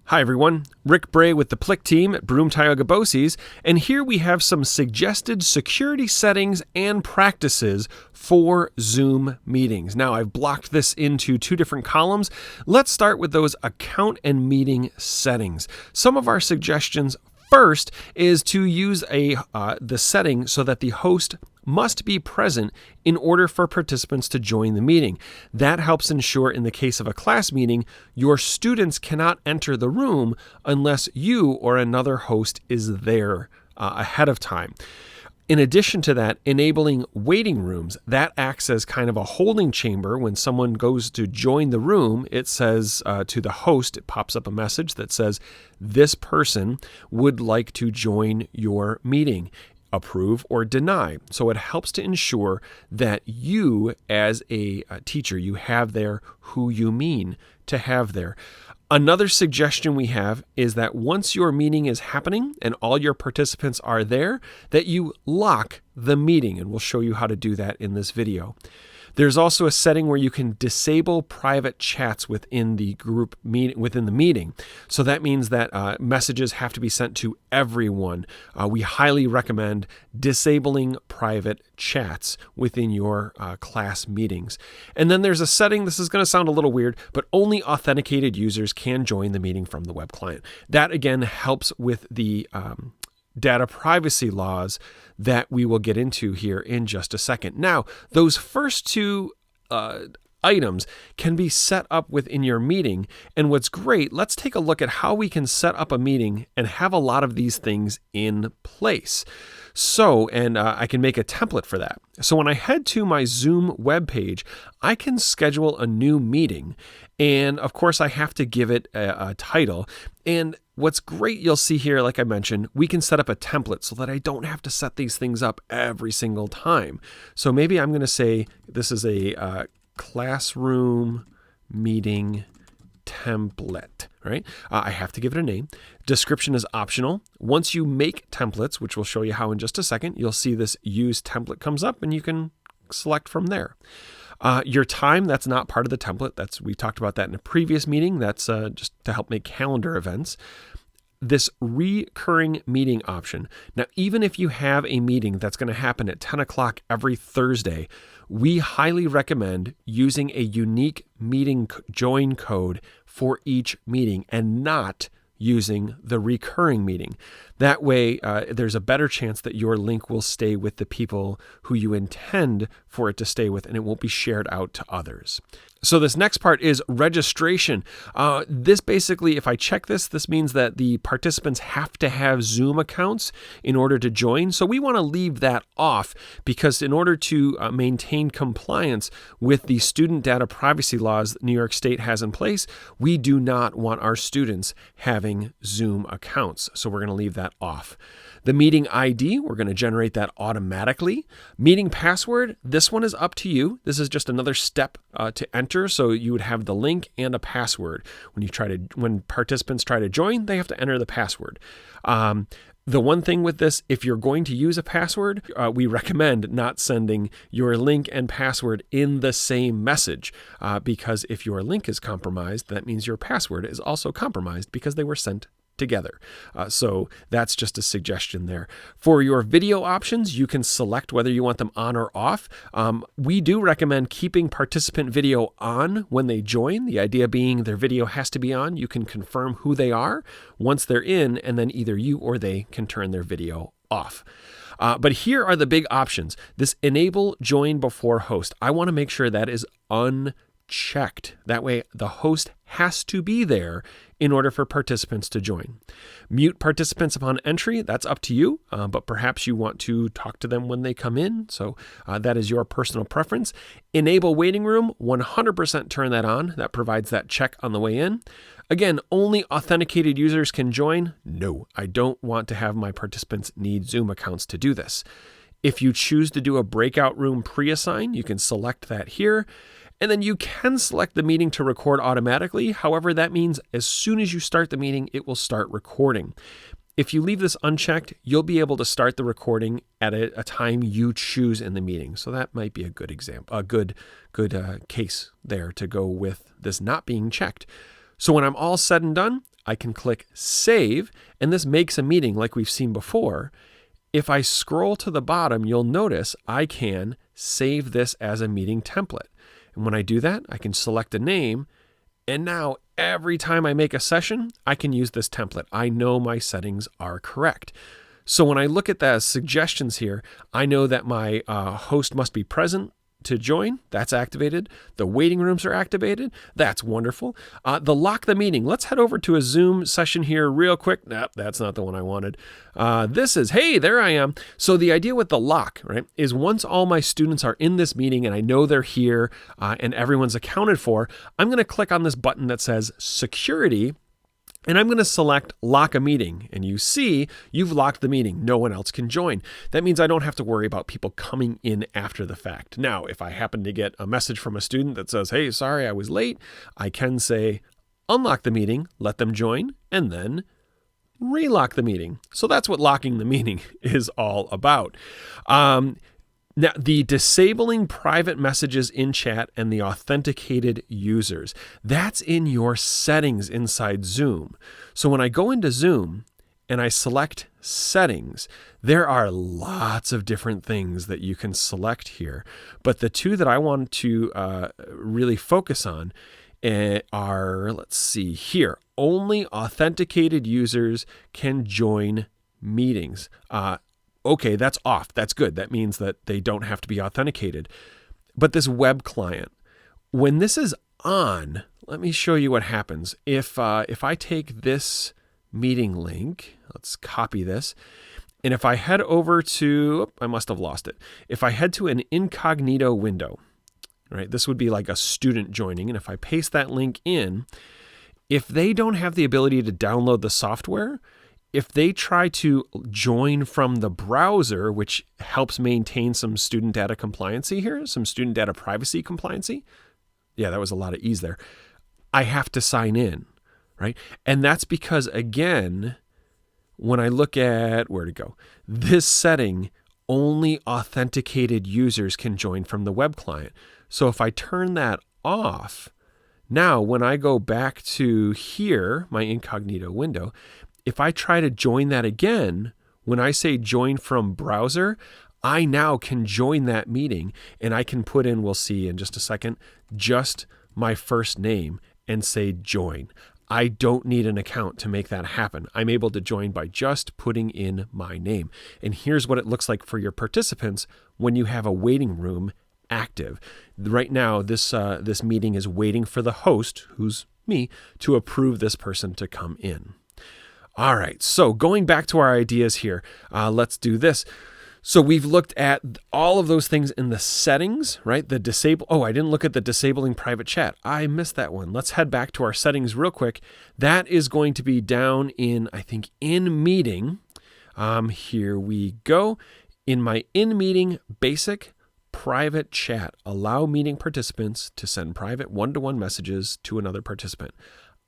Hi everyone, Rick Bray with the Plick team at Broome Tioga Boces, and here we have some suggested security settings and practices for Zoom meetings. Now I've blocked this into two different columns. Let's start with those account and meeting settings. Some of our suggestions first is to use the setting so that the host must be present in order for participants to join the meeting. That helps ensure, in the case of a class meeting, your students cannot enter the room unless you or another host is there ahead of time. In addition to that, enabling waiting rooms, that acts as kind of a holding chamber. When someone goes to join the room, it says to the host, it pops up a message that says, this person would like to join your meeting. Approve or deny. So it helps to ensure that you, as a teacher, you have there who you mean to have there. Another suggestion we have is that once your meeting is happening and all your participants are there, that you lock the meeting, and we'll show you how to do that in this video. There's also a setting where you can disable private chats within the group within the meeting. So that means that messages have to be sent to everyone. We highly recommend disabling private chats within your class meetings. And then there's a setting, this is going to sound a little weird, but only authenticated users can join the meeting from the web client. That again helps with the data privacy laws that we will get into here in just a second. Now, those first two items can be set up within your meeting. And what's great, let's take a look at how we can set up a meeting and have a lot of these things in place. So, and I can make a template for that. So when I head to my Zoom webpage, I can schedule a new meeting. And of course, I have to give it a title. And what's great, you'll see here, like I mentioned, we can set up a template so that I don't have to set these things up every single time. So maybe I'm going to say this is a classroom meeting template, right? I have to give it a name. Description is optional. Once you make templates, which we'll show you how in just a second, you'll see this use template comes up and you can select from there. Your time, that's not part of the template. We talked about that in a previous meeting. That's just to help make calendar events. This recurring meeting option. Now, even if you have a meeting that's going to happen at 10 o'clock every Thursday, we highly recommend using a unique meeting join code for each meeting and not using the recurring meeting. That way, there's a better chance that your link will stay with the people who you intend for it to stay with, and it won't be shared out to others. So this next part is registration. This basically, if I check this, this means that the participants have to have Zoom accounts in order to join. So we want to leave that off because in order to maintain compliance with the student data privacy laws that New York State has in place, we do not want our students having Zoom accounts. So we're going to leave that off. The meeting ID, we're going to generate that automatically. Meeting password, this one is up to you. This is just another step to enter. So you would have the link and a password. When participants try to join, they have to enter the password. The one thing with this, if you're going to use a password, we recommend not sending your link and password in the same message because if your link is compromised, that means your password is also compromised because they were sent together. So that's just a suggestion there. For your video options, you can select whether you want them on or off. We do recommend keeping participant video on when they join. The idea being their video has to be on. You can confirm who they are once they're in, and then either you or they can turn their video off. But here are the big options. This enable join before host. I want to make sure that is unchecked. That way the host has to be there in order for participants to join. Mute participants upon entry, that's up to you, but perhaps you want to talk to them when they come in, so that is your personal preference. Enable waiting room, 100% turn that on. That provides that check on the way in. Again, only authenticated users can join. No, I don't want to have my participants need Zoom accounts to do this. If you choose to do a breakout room pre-assign, you can select that here. And then you can select the meeting to record automatically. However, that means as soon as you start the meeting, it will start recording. If you leave this unchecked, you'll be able to start the recording at a time you choose in the meeting. So that might be a good example, a good case there to go with this not being checked. So when I'm all said and done, I can click Save, and this makes a meeting like we've seen before. If I scroll to the bottom, you'll notice I can save this as a meeting template. And when I do that, I can select a name, and now every time I make a session, I can use this template. I know my settings are correct. So when I look at the suggestions here, I know that my host must be present to join. That's activated. The waiting rooms are activated. That's wonderful. The lock the meeting. Let's head over to a Zoom session here real quick. Nope, that's not the one I wanted. This is, hey, there I am. So the idea with the lock, right, is once all my students are in this meeting and I know they're here and everyone's accounted for, I'm going to click on this button that says security. And I'm going to select lock a meeting, and you see you've locked the meeting. No one else can join. That means I don't have to worry about people coming in after the fact. Now, if I happen to get a message from a student that says, hey, sorry, I was late, I can say unlock the meeting, let them join, and then relock the meeting. So that's what locking the meeting is all about. Now, the disabling private messages in chat and the authenticated users, that's in your settings inside Zoom. So when I go into Zoom and I select settings, there are lots of different things that you can select here. But the two that I want to really focus on are, let's see here, only authenticated users can join meetings. Okay, that's off. That's good. That means that they don't have to be authenticated. But this web client, when this is on, let me show you what happens. If I take this meeting link, let's copy this, and if I head over to, I must have lost it. If I head to an incognito window, right, this would be like a student joining, and if I paste that link in, if they don't have the ability to download the software, if they try to join from the browser, which helps maintain some student data compliancy here, some student data privacy compliancy. Yeah, that was a lot of E's there. I have to sign in, right? And that's because, again, when I look at, where to go, this setting, only authenticated users can join from the web client. So if I turn that off, now when I go back to here, my incognito window, if I try to join that again, when I say join from browser, I now can join that meeting and I can put in, we'll see in just a second, just my first name and say join. I don't need an account to make that happen. I'm able to join by just putting in my name. And here's what it looks like for your participants when you have a waiting room active. Right now, this meeting is waiting for the host, who's me, to approve this person to come in. All right, so going back to our ideas here, let's do this. So we've looked at all of those things in the settings, right? The disable. Oh, I didn't look at the disabling private chat. I missed that one. Let's head back to our settings real quick. That is going to be down in, I think, in meeting. Here we go. In my in meeting basic private chat, allow meeting participants to send private one-to-one messages to another participant.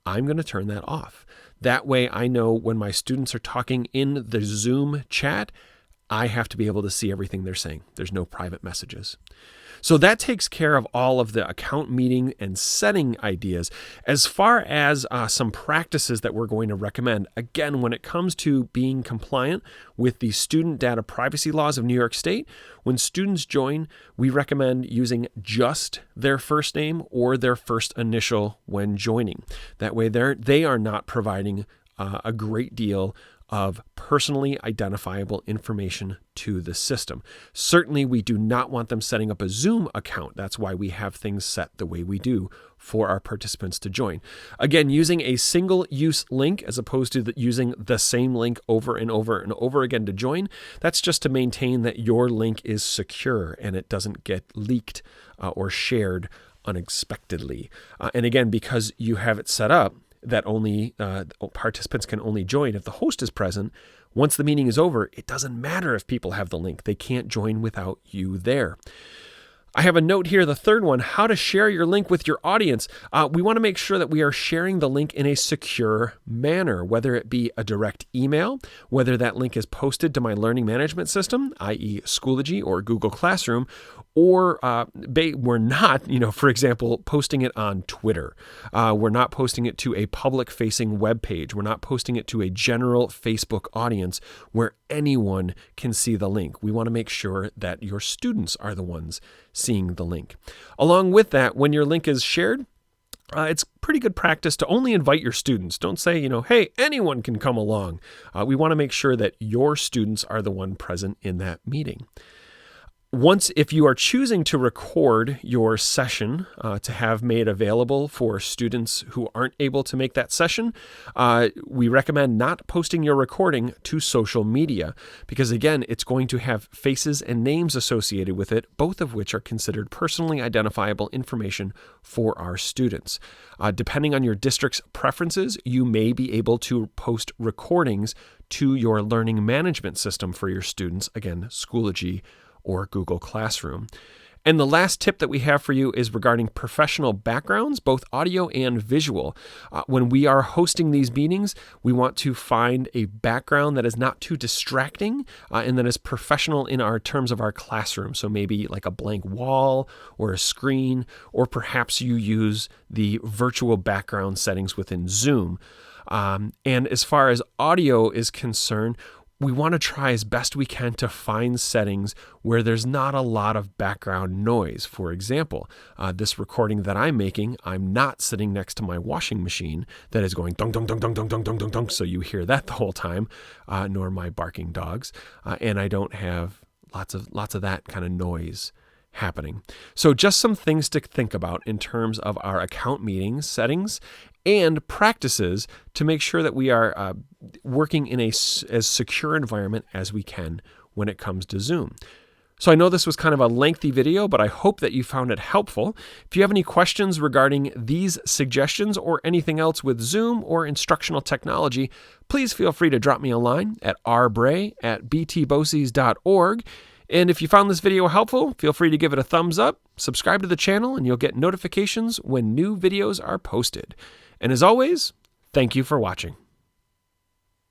I'm going to turn that off. That way I know when my students are talking in the Zoom chat, I have to be able to see everything they're saying. There's no private messages. So that takes care of all of the account meeting and setting ideas. As far as some practices that we're going to recommend, again, when it comes to being compliant with the student data privacy laws of New York State, when students join, we recommend using just their first name or their first initial when joining. That way they are not providing a great deal of personally identifiable information to the system. Certainly, we do not want them setting up a Zoom account. That's why we have things set the way we do for our participants to join. Again, using a single-use link as opposed to using the same link over and over and over again to join, that's just to maintain that your link is secure and it doesn't get leaked or shared unexpectedly. And again, because you have it set up that only participants can only join if the host is present, once the meeting is over, it doesn't matter if people have the link. They can't join without you there. I have a note here, the third one, how to share your link with your audience. We want to make sure that we are sharing the link in a secure manner, whether it be a direct email, whether that link is posted to my learning management system, i.e. Schoology or Google Classroom, or we're not, for example, posting it on Twitter. We're not posting it to a public-facing web page. We're not posting it to a general Facebook audience where anyone can see the link. We want to make sure that your students are the ones seeing the link. Along with that, when your link is shared, it's pretty good practice to only invite your students. Don't say, hey, anyone can come along. We want to make sure that your students are the one present in that meeting. If you are choosing to record your session to have made available for students who aren't able to make that session, we recommend not posting your recording to social media because, again, it's going to have faces and names associated with it, both of which are considered personally identifiable information for our students. Depending on your district's preferences, you may be able to post recordings to your learning management system for your students, again, Schoology or Google Classroom. And the last tip that we have for you is regarding professional backgrounds, both audio and visual. When we are hosting these meetings, we want to find a background that is not too distracting and that is professional in our terms of our classroom. So maybe like a blank wall or a screen, or perhaps you use the virtual background settings within Zoom. And as far as audio is concerned, we want to try as best we can to find settings where there's not a lot of background noise. For example, this recording that I'm making, I'm not sitting next to my washing machine that is going dong, dong, dong, dong, dong, dong, dong, dong, dong, so you hear that the whole time, nor my barking dogs. And I don't have lots of that kind of noise happening. So just some things to think about in terms of our account meetings settings and practices to make sure that we are working in as secure environment as we can when it comes to Zoom. So I know this was kind of a lengthy video, but I hope that you found it helpful. If you have any questions regarding these suggestions or anything else with Zoom or instructional technology, please feel free to drop me a line at rbray@btboces.org. And if you found this video helpful, feel free to give it a thumbs up, subscribe to the channel, and you'll get notifications when new videos are posted. And as always, thank you for watching.